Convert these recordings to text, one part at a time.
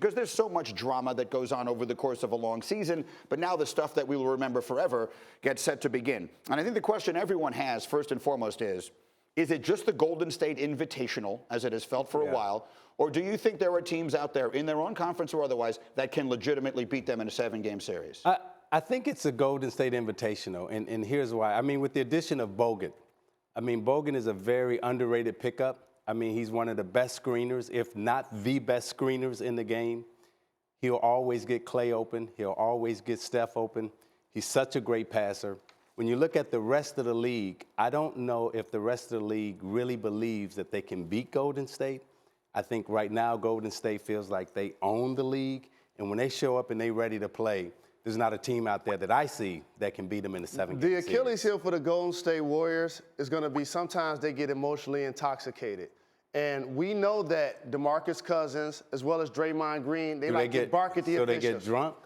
Because there's so much drama that goes on over the course of a long season, but now the stuff that we will remember forever gets set to begin. And I think the question everyone has, first and foremost, is it just the Golden State Invitational, as it has felt for a while, or do you think there are teams out there, in their own conference or otherwise, that can legitimately beat them in a 7-game series? I think it's a Golden State Invitational, and here's why. I mean, with the addition of Bogut, Bogut is a very underrated pickup. He's one of the best screeners, if not the best screeners in the game. He'll always get Clay open. He'll always get Steph open. He's such a great passer. When you look at the rest of the league, I don't know if the rest of the league really believes that they can beat Golden State. I think right now Golden State feels like they own the league, and when they show up and they're ready to play, there's not a team out there that I see that can beat them in a 7-game series. The Achilles heel for the Golden State Warriors is going to be sometimes they get emotionally intoxicated. And we know that DeMarcus Cousins, as well as Draymond Green, they like to bark at the officials. So they get drunk?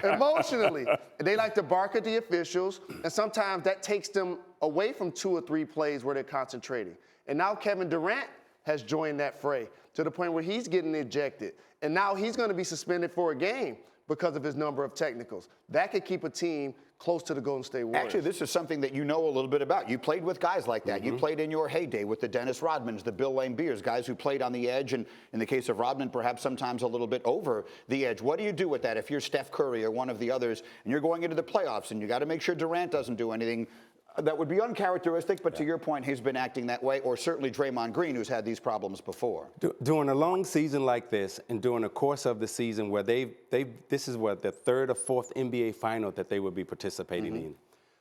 Emotionally. They like to bark at the officials, and sometimes that takes them away from 2 or 3 plays where they're concentrating. And now Kevin Durant has joined that fray to the point where he's getting ejected. And now he's going to be suspended for a game because of his number of technicals. That could keep a team close to the Golden State Warriors. Actually, this is something that you know a little bit about. You played with guys like that. You played in your heyday with the Dennis Rodmans, the Bill Laimbeers, guys who played on the edge, and in the case of Rodman, perhaps sometimes a little bit over the edge. What do you do with that if you're Steph Curry or one of the others, and you're going into the playoffs, and you got to make sure Durant doesn't do anything that would be uncharacteristic, but to your point, he's been acting that way, or certainly Draymond Green, who's had these problems before. During a long season like this, and during the course of the season where this is what, the 3rd or 4th NBA final that they would be participating in.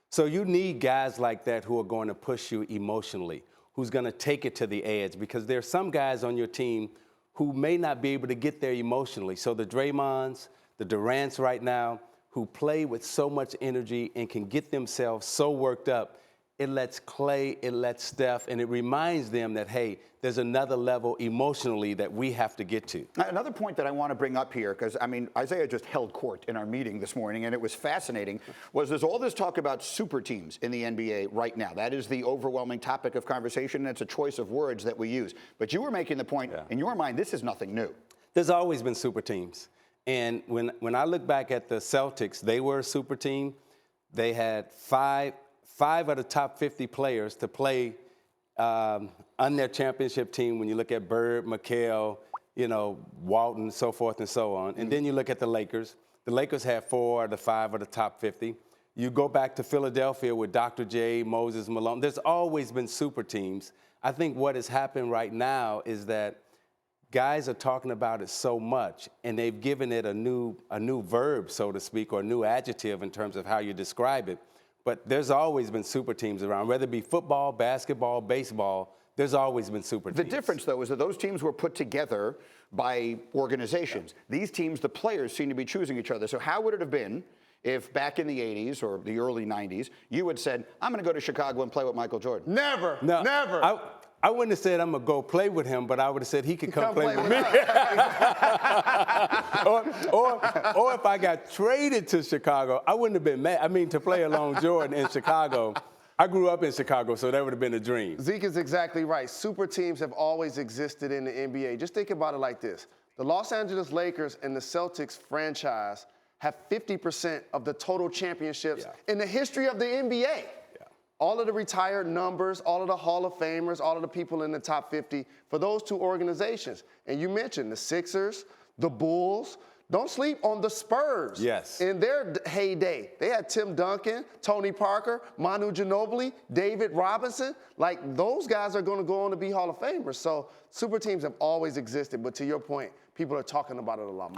So you need guys like that who are going to push you emotionally, who's going to take it to the edge, because there are some guys on your team who may not be able to get there emotionally. So the Draymonds, the Durants right now, who play with so much energy and can get themselves so worked up, it lets Clay, it lets Steph, and it reminds them that, hey, there's another level emotionally that we have to get to. Another point that I want to bring up here, because, Isiah just held court in our meeting this morning, and it was fascinating, was there's all this talk about super teams in the NBA right now. That is the overwhelming topic of conversation, and it's a choice of words that we use. But you were making the point, in your mind, this is nothing new. There's always been super teams. And when I look back at the Celtics, they were a super team. They had five of the top 50 players to play on their championship team. When you look at Bird, McHale, Walton, so forth and so on. And then you look at the Lakers. The Lakers had 4 of the 5 of the top 50. You go back to Philadelphia with Dr. J, Moses Malone. There's always been super teams. I think what has happened right now is that guys are talking about it so much, and they've given it a new verb, so to speak, or a new adjective in terms of how you describe it. But there's always been super teams around, whether it be football, basketball, baseball. There's always been super teams. The difference, though, is that those teams were put together by organizations. These teams, the players, seem to be choosing each other. So how would it have been if back in the 80s or the early 90s, you had said, I'm going to go to Chicago and play with Michael Jordan? Never. I wouldn't have said I'm going to go play with him, but I would have said he could come play with me. or if I got traded to Chicago, I wouldn't have been mad. To play along Jordan in Chicago. I grew up in Chicago, so that would have been a dream. Zeke is exactly right. Super teams have always existed in the NBA. Just think about it like this. The Los Angeles Lakers and the Celtics franchise have 50% of the total championships in the history of the NBA. All of the retired numbers, all of the Hall of Famers, all of the people in the top 50 for those 2 organizations. And you mentioned the Sixers, the Bulls. Don't sleep on the Spurs. Yes. In their heyday, they had Tim Duncan, Tony Parker, Manu Ginobili, David Robinson. Like, those guys are going to go on to be Hall of Famers. So super teams have always existed. But to your point, people are talking about it a lot more.